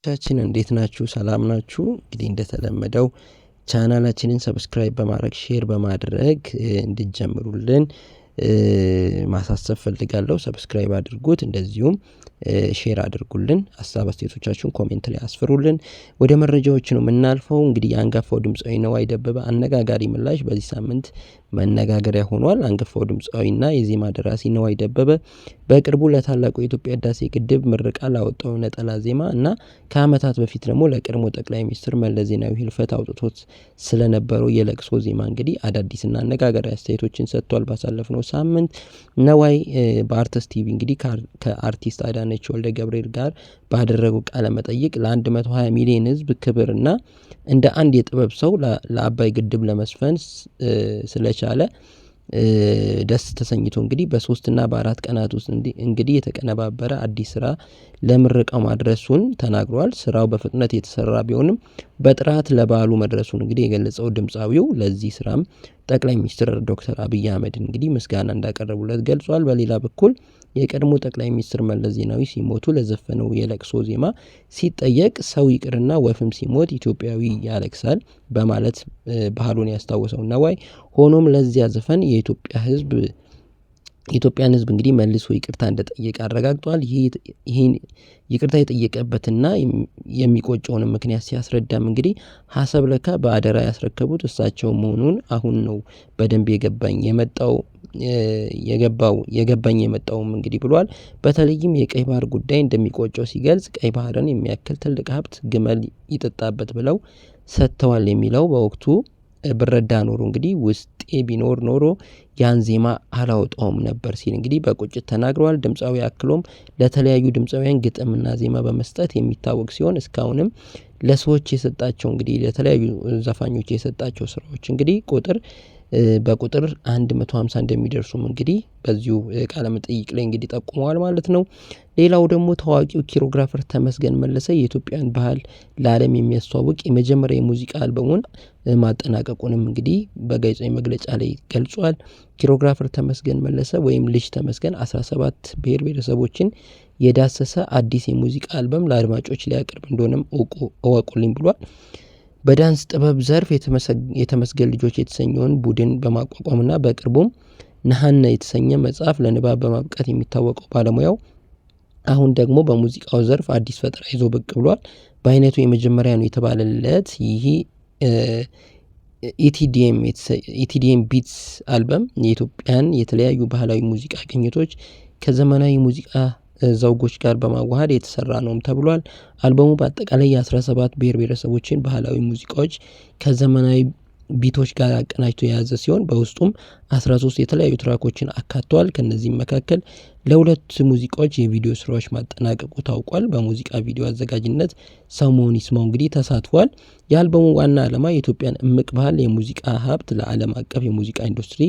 ቻችን እንዴት ናችሁ? ሰላም ናችሁ? እንግዲህ እንደተለመደው ቻናላችንን ሰብስክራይብ በማድረግ ሼር በማድረግ እንድትጀምሩልን ማሳሰብ ፈልጋለሁ። ሰብስክራይብ አድርጉት፣ እንደዚሁም ሼር አድርጉልን። ሀሳብ አስተያየቶቻችሁን ኮሜንት ላይ አስፍሩልን። ወደ መረጃዎች ነው የምናልፈው። እንግዲህ የአንጋፋው ድምፃዊ ነዋይ ደበበ አነጋጋሪ ምላሽ በዚህ ሳምንት መነጋገሪያ ሆኗል። አንጋፋው ድምፃዊና የዜማ ደራሲ ነዋይ ደበበ በቅርቡ ለታላቁ የኢትዮጵያ ህዳሴ ግድብ ምረቃ ላወጣው ነጠላ ዜማ እና ከዓመታት በፊት ደግሞ ለቀድሞ ጠቅላይ ሚኒስትር መለስ ዜናዊ ህልፈት አውጥቶት ስለነበረው የለቅሶ ዜማ እንግዲህ አዳዲስና አነጋጋሪ አስተያየቶችን ሰጥቷል። ባሳለፍነው ሳምንት ነዋይ በአርትስ ቲቪ እንግዲህ ከአርቲስት አዳነች ወልደ ገብርኤል ጋር ባደረጉ ቃለ መጠይቅ ለ120 ሚሊዮን ህዝብ ክብርና እንደ አንድ የጥበብ ሰው ለአባይ ግድብ ለመስፈን ስለቻለ ደስ ተሰኝቶ እንግዲህ በ3 እና በ4 ቀናት ውስጥ እንግዲህ የተቀነባበረ አዲስ ስራ ለምረቃው ማድረሱን ተናግሯል። ስራው በፍጥነት የተሰራ ቢሆንም በጥራት ለበዓሉ መድረሱን እንግዲህ የገለጸው ድምፃዊው ለዚህ ስራም ጠቅላይ ሚኒስትር ዶክተር አብይ አህመድ እንግዲህ ምስጋና እንዳቀረቡለት ገልጿል። በሌላ በኩል የቀድሞ ጠቅላይ ሚኒስትር መለስ ዜናዊ ሲሞቱ ለዘፈነው የለቅሶ ዜማ ሲጠየቅ ሰው ይቅርና ወፍም ሲሞት ኢትዮጵያዊ ያለቅሳል በማለት ባህሉን ያስታወሰው ነዋይ ሆኖም ለዚያ ዘፈን የኢትዮጵያን ህዝብ እንግዲህ መልሶ ይቅርታ እንደጠየቀ አረጋግጧል። ይህን ይቅርታ የጠየቀበትና የሚቆጨውን ምክንያት ሲያስረዳም እንግዲህ ሀሰብ ለካ በአደራ ያስረከቡት እሳቸው መሆኑን አሁን ነው በደንብ የገባኝም እንግዲህ ብሏል። በተለይም የቀይ ባህር ጉዳይ እንደሚቆጨው ሲገልጽ ቀይ ባህርን የሚያክል ትልቅ ሀብት ግመል ይጠጣበት ብለው ሰጥተዋል የሚለው በወቅቱ ብረዳ ኖሮ እንግዲህ ውስጤ ቢኖር ኖሮ ያን ዜማ አላወጣውም ነበር ሲል እንግዲህ በቁጭት ተናግረዋል። ድምፃዊ አክሎም ለተለያዩ ድምፃውያን ግጥምና ዜማ በመስጠት የሚታወቅ ሲሆን እስካሁንም ለሰዎች የሰጣቸው እንግዲህ ለተለያዩ ዘፋኞች የሰጣቸው ስራዎች እንግዲህ በቁጥር 150 እንደሚደርሱም እንግዲህ በዚሁ ቃለ መጠይቅ ላይ እንግዲህ ጠቁመዋል ማለት ነው። ሌላው ደግሞ ታዋቂው ኪሮግራፈር ተመስገን መለሰ የኢትዮጵያን ባህል ለዓለም የሚያስተዋውቅ የመጀመሪያ የሙዚቃ አልበሙን ማጠናቀቁንም እንግዲህ በጋዜጣዊ መግለጫ ላይ ገልጿል። ኪሮግራፈር ተመስገን መለሰ ወይም ልጅ ተመስገን 17 ብሔር ብሔረሰቦችን የዳሰሰ አዲስ የሙዚቃ አልበም ለአድማጮች ሊያቀርብ እንደሆነም እወቁልኝ ብሏል። በዳንስ ጥበብ ዘርፍ የተመስገን ልጆች የተሰኘውን ቡድን በማቋቋምና በቅርቡም ነሐነ የተሰኘ መጽሐፍ ለንባብ በማብቃት የሚታወቀው ባለሙያው አሁን ደግሞ በሙዚቃው ዘርፍ አዲስ ፈጠራ ይዞ ብቅ ብሏል። በአይነቱ የመጀመሪያ ነው የተባለለት ይህ ኢቲዲኤም ቢትስ አልበም የኢትዮጵያን የተለያዩ ባህላዊ ሙዚቃ ቅኝቶች ከዘመናዊ ሙዚቃ ዘውጎች ጋር በማዋሃድ የተሰራ ነውም ተብሏል። አልበሙ በአጠቃላይ የ17 ብሔር ብሔረሰቦችን ባህላዊ ሙዚቃዎች ከዘመናዊ ቢቶች ጋር አቀናጅቶ የያዘ ሲሆን በውስጡም 13 የተለያዩ ትራኮችን አካቷል። ከነዚህም መካከል ለሁለት ሙዚቃዎች የቪዲዮ ስራዎች ማጠናቀቁ ታውቋል። በሙዚቃ ቪዲዮ አዘጋጅነት ሰሞን ይስማው እንግዲህ ተሳትፏል። የአልበሙ ዋና ዓላማ የኢትዮጵያን እምቅ ባህል የሙዚቃ ሀብት ለዓለም አቀፍ የሙዚቃ ኢንዱስትሪ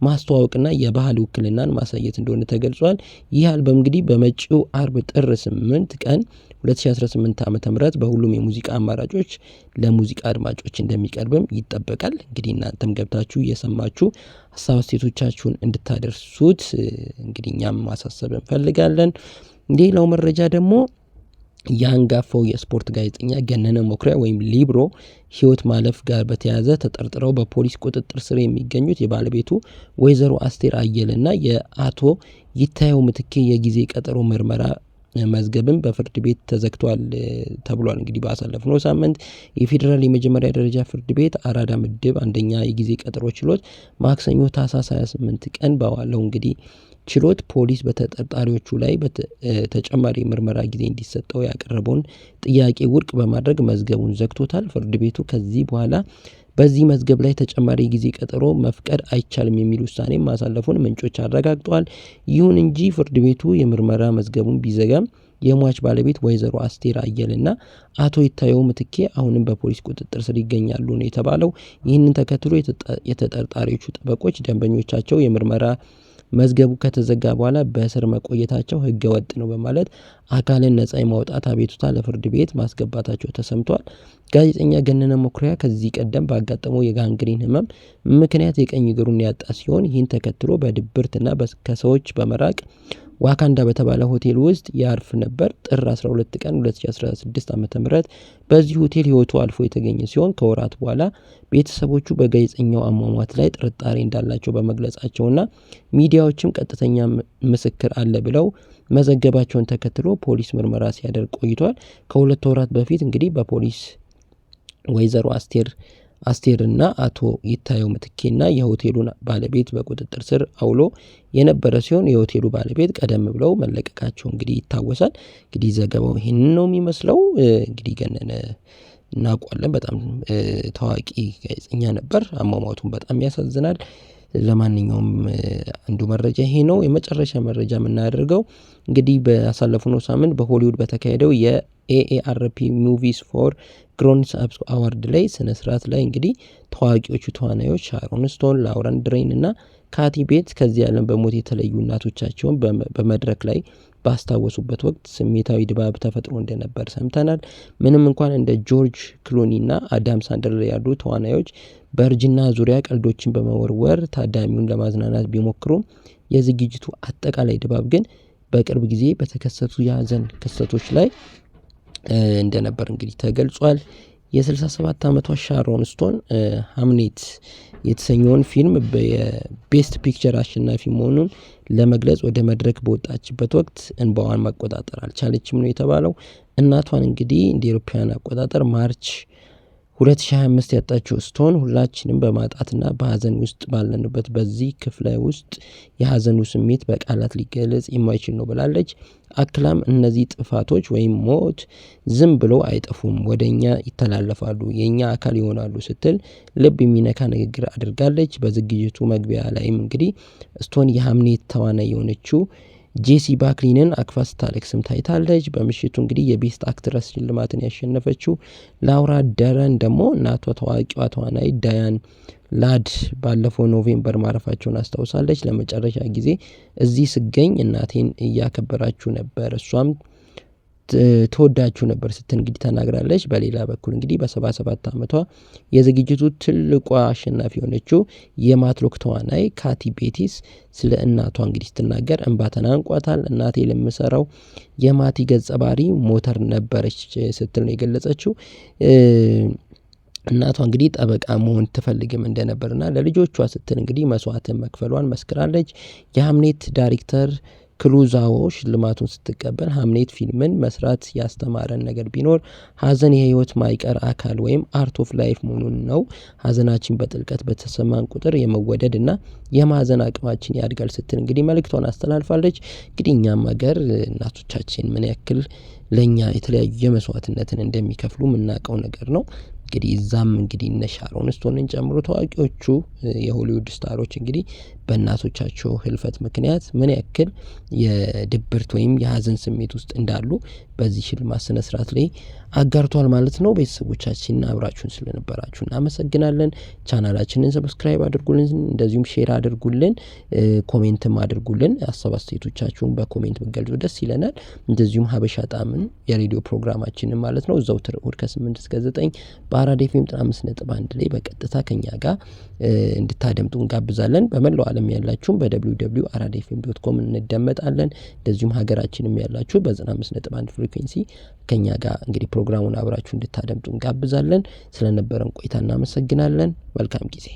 ማስተዋወቅና የባህል ውክልናን ማሳየት እንደሆነ ተገልጿል። ይህ አልበም እንግዲህ በመጪው አርብ ጥር 8 ቀን 2018 ዓ.ም በሁሉም የሙዚቃ አማራጮች ለሙዚቃ አድማጮች እንደሚቀርብም ይጠበቃል። እንግዲህ እናንተም ገብታችሁ እየሰማችሁ ሀሳብ አስተያየቶቻችሁን እንድታደርሱት እንግዲህ እኛም ማሳሰብ እንፈልጋለን። ሌላው መረጃ ደግሞ የአንጋፋው የስፖርት ጋዜጠኛ ገነነ መኩሪያ ወይም ሊብሮ ህይወት ማለፍ ጋር በተያያዘ ተጠርጥረው በፖሊስ ቁጥጥር ስር የሚገኙት የባለቤቱ ወይዘሮ አስቴር አየለና የአቶ ይታየው ምትኬ የጊዜ ቀጠሮ ምርመራ መዝገብም በፍርድ ቤት ተዘግቷል ተብሏል። እንግዲህ ባሳለፍነው ሳምንት የፌዴራል የመጀመሪያ ደረጃ ፍርድ ቤት አራዳ ምድብ አንደኛ የጊዜ ቀጠሮ ችሎት ማክሰኞ ታህሳስ 28 ቀን በዋለው እንግዲህ ችሎት ፖሊስ በተጠርጣሪዎቹ ላይ ተጨማሪ ምርመራ ጊዜ እንዲሰጠው ያቀረበውን ጥያቄ ውድቅ በማድረግ መዝገቡን ዘግቶታል። ፍርድ ቤቱ ከዚህ በኋላ በዚህ መዝገብ ላይ ተጨማሪ ጊዜ ቀጠሮ መፍቀድ አይቻልም የሚል ውሳኔ ማሳለፉን ምንጮች አረጋግጠዋል። ይሁን እንጂ ፍርድ ቤቱ የምርመራ መዝገቡን ቢዘጋም የሟች ባለቤት ወይዘሮ አስቴር አየለና አቶ ይታየው ምትኬ አሁንም በፖሊስ ቁጥጥር ስር ይገኛሉ ነው የተባለው። ይህንን ተከትሎ የተጠርጣሪዎቹ ጠበቆች ደንበኞቻቸው የምርመራ መዝገቡ ከተዘጋ በኋላ በእስር መቆየታቸው ህገ ወጥ ነው በማለት አካልን ነጻ የማውጣት አቤቱታ ለፍርድ ቤት ማስገባታቸው ተሰምቷል። ጋዜጠኛ ገነነ መኩሪያ ከዚህ ቀደም ባጋጠመው የጋንግሪን ህመም ምክንያት የቀኝ እግሩን ያጣ ሲሆን ይህን ተከትሎ በድብርትና ከሰዎች በመራቅ ዋካንዳ በተባለ ሆቴል ውስጥ ያርፍ ነበር። ጥር 12 ቀን 2016 ዓ.ም በዚህ ሆቴል ህይወቱ አልፎ የተገኘ ሲሆን ከወራት በኋላ ቤተሰቦቹ በጋዜጠኛው አሟሟት ላይ ጥርጣሬ እንዳላቸው በመግለጻቸውና ሚዲያዎችም ቀጥተኛ ምስክር አለ ብለው መዘገባቸውን ተከትሎ ፖሊስ ምርመራ ሲያደርግ ቆይቷል። ከሁለት ወራት በፊት እንግዲህ በፖሊስ ወይዘሮ አስቴርና አቶ ይታየው ምትኬና የሆቴሉን ባለቤት በቁጥጥር ስር አውሎ የነበረ ሲሆን የሆቴሉ ባለቤት ቀደም ብለው መለቀቃቸው እንግዲህ ይታወሳል። እንግዲህ ዘገባው ይህንን ነው የሚመስለው። እንግዲህ ገነነ እናውቋለን። በጣም ታዋቂ ጋዜጠኛ ነበር። አሟሟቱን በጣም ያሳዝናል። ለማንኛውም አንዱ መረጃ ይሄ ነው። የመጨረሻ መረጃ የምናደርገው እንግዲህ ባሳለፍነው ሳምንት በሆሊውድ በተካሄደው የኤኤአርፒ ሙቪስ ፎር ግሮንስ አፕስ አዋርድ ላይ ስነ ስርዓት ላይ እንግዲህ ታዋቂዎቹ ተዋናዮች ሻሮን ስቶን፣ ላውረን ድሬን እና ካቲ ቤት ከዚህ ዓለም በሞት የተለዩ እናቶቻቸውን በመድረክ ላይ ባስታወሱበት ወቅት ስሜታዊ ድባብ ተፈጥሮ እንደነበር ሰምተናል። ምንም እንኳን እንደ ጆርጅ ክሉኒ እና አዳም ሳንድለር ያሉ ተዋናዮች በእርጅና ዙሪያ ቀልዶችን በመወርወር ታዳሚውን ለማዝናናት ቢሞክሩም የዝግጅቱ አጠቃላይ ድባብ ግን በቅርብ ጊዜ በተከሰቱ የሀዘን ክስተቶች ላይ እንደነበር እንግዲህ ተገልጿል። የ67 ዓመቷ ሻሮን ስቶን ሃምኔት የተሰኘውን ፊልም በቤስት ፒክቸር አሸናፊ መሆኑን ለመግለጽ ወደ መድረክ በወጣችበት ወቅት እንባዋን መቆጣጠር አልቻለችም ነው የተባለው። እናቷን እንግዲህ እንደ አውሮፓውያን አቆጣጠር ማርች 2025 ያጣችው ስቶን ሁላችንም በማጣትና በሀዘን ውስጥ ባለንበት በዚህ ክፍለ ውስጥ የሀዘኑ ስሜት በቃላት ሊገለጽ የማይችል ነው ብላለች። አክላም እነዚህ ጥፋቶች ወይም ሞት ዝም ብለው አይጠፉም፣ ወደ እኛ ይተላለፋሉ፣ የእኛ አካል ይሆናሉ ስትል ልብ የሚነካ ንግግር አድርጋለች። በዝግጅቱ መግቢያ ላይም እንግዲህ ስቶን የሃምኔት ተዋናይ የሆነችው ጄሲ ባክሊንን አቅፋ ስታለቅስም ታይታለች። በምሽቱ እንግዲህ የቤስት አክትረስ ሽልማትን ያሸነፈችው ላውራ ደረን ደግሞ እናቷ ታዋቂዋ ተዋናይ ዳያን ላድ ባለፈው ኖቬምበር ማረፋቸውን አስታውሳለች። ለመጨረሻ ጊዜ እዚህ ስገኝ እናቴን እያከበራችሁ ነበር፣ እሷም ተወዳችሁ ነበር ስትል እንግዲህ ተናግራለች። በሌላ በኩል እንግዲህ በ77 ዓመቷ የዝግጅቱ ትልቋ አሸናፊ የሆነችው የማትሎክ ተዋናይ ካቲ ቤቲስ ስለ እናቷ እንግዲህ ስትናገር እንባ ተናንቋታል። እናቴ ለምሰራው የማቲ ገጸ ባህሪ ሞተር ነበረች ስትል ነው የገለጸችው። እናቷ እንግዲህ ጠበቃ መሆን ትፈልግም እንደነበርና ለልጆቿ ስትል እንግዲህ መስዋዕትን መክፈሏን መስክራለች። የሃምኔት ዳይሬክተር ክሉዛዎ ሽልማቱን ስትቀበል ሃምኔት ፊልምን መስራት ያስተማረን ነገር ቢኖር ሀዘን የህይወት ማይቀር አካል ወይም አርት ኦፍ ላይፍ መሆኑን ነው። ሀዘናችን በጥልቀት በተሰማን ቁጥር የመወደድ እና የማዘን አቅማችን ያድጋል ስትል እንግዲህ መልእክቷን አስተላልፋለች። እንግዲህ እኛም ሀገር እናቶቻችን ምን ያክል ለእኛ የተለያዩ የመስዋዕትነትን እንደሚከፍሉ የምናውቀው ነገር ነው። እንግዲህ እዛም እንግዲህ እነ ሻሮን ስቶንን ጨምሮ ታዋቂዎቹ የሆሊውድ ስታሮች እንግዲህ በእናቶቻቸው ህልፈት ምክንያት ምን ያክል የድብርት ወይም የሀዘን ስሜት ውስጥ እንዳሉ በዚህ ሽልማት ስነ ስርዓት ላይ አጋርቷል ማለት ነው። ቤተሰቦቻችን አብራችሁን ስለነበራችሁ እናመሰግናለን። ቻናላችንን ሰብስክራይብ አድርጉልን፣ እንደዚሁም ሼር አድርጉልን፣ ኮሜንትም አድርጉልን። ሀሳብ አስተያየቶቻችሁን በኮሜንት ብትገልጹ ደስ ይለናል። እንደዚሁም ሀበሻ ጣዕምን የሬዲዮ ፕሮግራማችንን ማለት ነው ዘወትር እሁድ ከ8 እስከ 9 በአራዳ ኤፍኤም 95.1 ላይ በቀጥታ ከኛ ጋር እንድታደምጡ እንጋብዛለን። በመላው ዓለም ያላችሁም በwww.aradafm.com እንደመጣለን። እንደዚሁም ሀገራችንም ያላችሁ በ95.1 ፍሪኩዌንሲ ከኛ ጋር እንግዲህ ፕሮግራሙን አብራችሁ እንድታደምጡ እንጋብዛለን። ስለነበረን ቆይታ እናመሰግናለን። መልካም ጊዜ